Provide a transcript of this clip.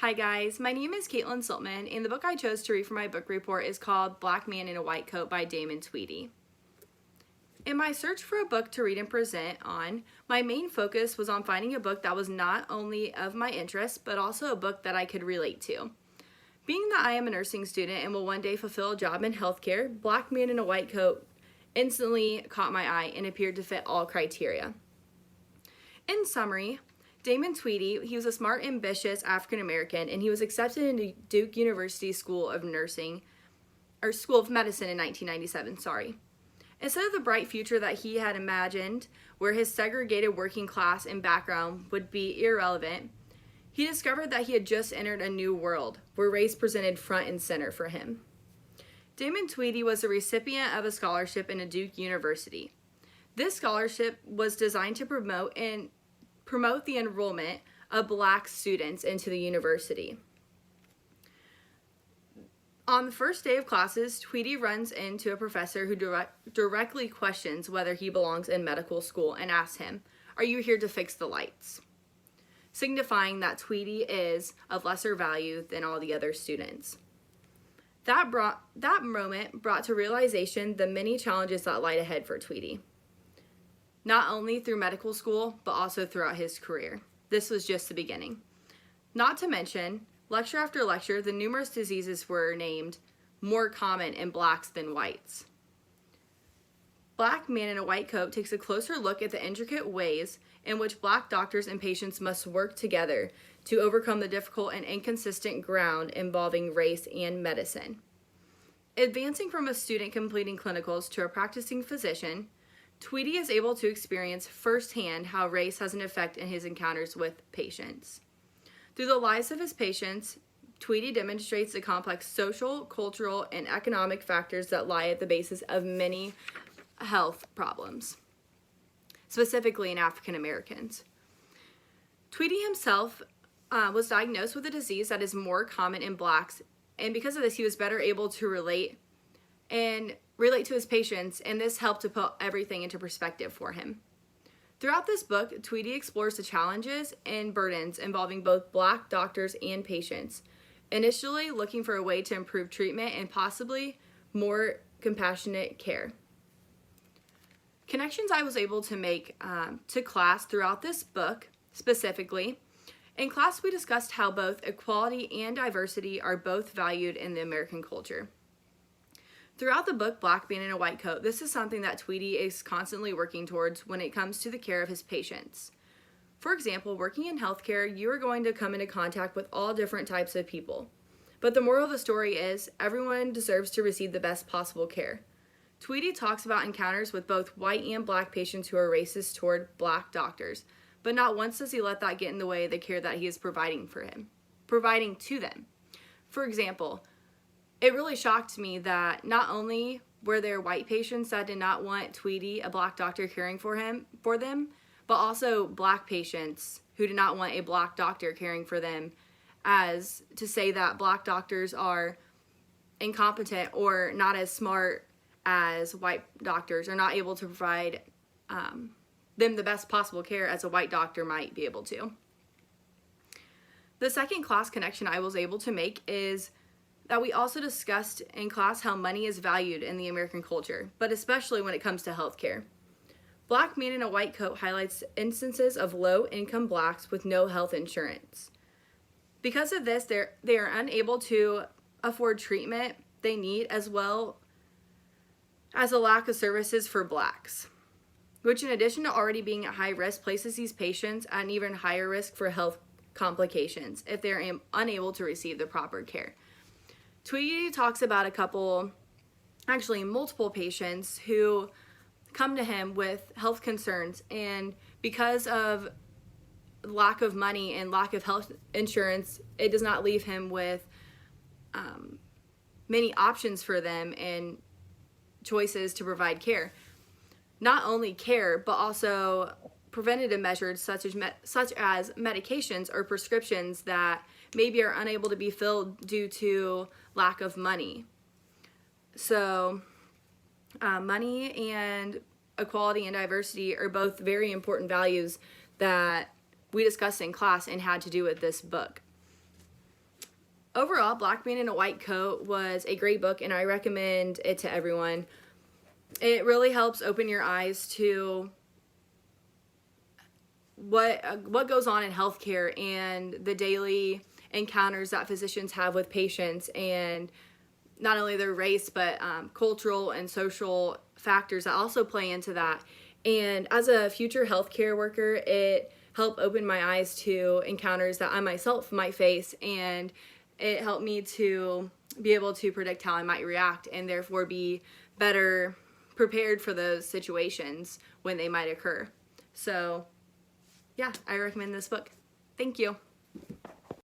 Hi guys, my name is Caitlin Siltman, and the book I chose to read for my book report is called Black Man in a White Coat by Damon Tweedy. In my search for a book to read and present on, my main focus was on finding a book that was not only of my interest, but also a book that I could relate to. Being that I am a nursing student and will one day fulfill a job in healthcare, Black Man in a White Coat instantly caught my eye and appeared to fit all criteria. In summary, Damon Tweedy, he was a smart, ambitious African American, and he was accepted into Duke University School of Medicine in 1997. Instead of the bright future that he had imagined, where his segregated working class and background would be irrelevant, he discovered that he had just entered a new world, where race presented front and center for him. Damon Tweedy was a recipient of a scholarship into Duke University. This scholarship was designed to promote the enrollment of Black students into the university. On the first day of classes, Tweedy runs into a professor who directly questions whether he belongs in medical school and asks him, "Are you here to fix the lights?" signifying that Tweedy is of lesser value than all the other students. That moment brought to realization the many challenges that lied ahead for Tweedy, not only through medical school, but also throughout his career. This was just the beginning. Not to mention, lecture after lecture, the numerous diseases were named more common in blacks than whites. Black Man in a White Coat takes a closer look at the intricate ways in which Black doctors and patients must work together to overcome the difficult and inconsistent ground involving race and medicine. Advancing from a student completing clinicals to a practicing physician, Tweedy is able to experience firsthand how race has an effect in his encounters with patients. Through the lives of his patients, Tweedy demonstrates the complex social, cultural, and economic factors that lie at the basis of many health problems, specifically in African Americans. Tweedy himself was diagnosed with a disease that is more common in blacks, and because of this, he was better able to relate to his patients, and this helped to put everything into perspective for him. Throughout this book, Tweedy explores the challenges and burdens involving both Black doctors and patients, initially looking for a way to improve treatment and possibly more compassionate care. Connections I was able to make to class throughout this book, specifically. In class, we discussed how both equality and diversity are both valued in the American culture. Throughout the book, Black Man in a White Coat, this is something that Tweedy is constantly working towards when it comes to the care of his patients. For example, working in healthcare, you are going to come into contact with all different types of people. But the moral of the story is, everyone deserves to receive the best possible care. Tweedy talks about encounters with both white and Black patients who are racist toward Black doctors, but not once does he let that get in the way of the care that he is providing to them. For example, it really shocked me that not only were there white patients that did not want Tweedy, a Black doctor, caring for them, but also Black patients who did not want a Black doctor caring for them, as to say that Black doctors are incompetent or not as smart as white doctors, or not able to provide them the best possible care as a white doctor might be able to. The second class connection I was able to make is that we also discussed in class how money is valued in the American culture, but especially when it comes to healthcare. Black Man in a White Coat highlights instances of low-income Blacks with no health insurance. Because of this, they are unable to afford treatment they need, as well as a lack of services for Blacks, which, in addition to already being at high risk, places these patients at an even higher risk for health complications if they're unable to receive the proper care. Tweedy talks about multiple patients who come to him with health concerns, and because of lack of money and lack of health insurance, it does not leave him with many options for them and choices to provide care. Not only care, but also preventative measures such as medications or prescriptions that maybe are unable to be filled due to lack of money. So money and equality and diversity are both very important values that we discussed in class and had to do with this book. overall, Black Man in a White Coat was a great book, and I recommend it to everyone. It really helps open your eyes to what goes on in healthcare and the daily encounters that physicians have with patients, and not only their race, but cultural and social factors that also play into that. And as a future healthcare worker, it helped open my eyes to encounters that I myself might face, and it helped me to be able to predict how I might react and therefore be better prepared for those situations when they might occur. So, yeah, I recommend this book. Thank you.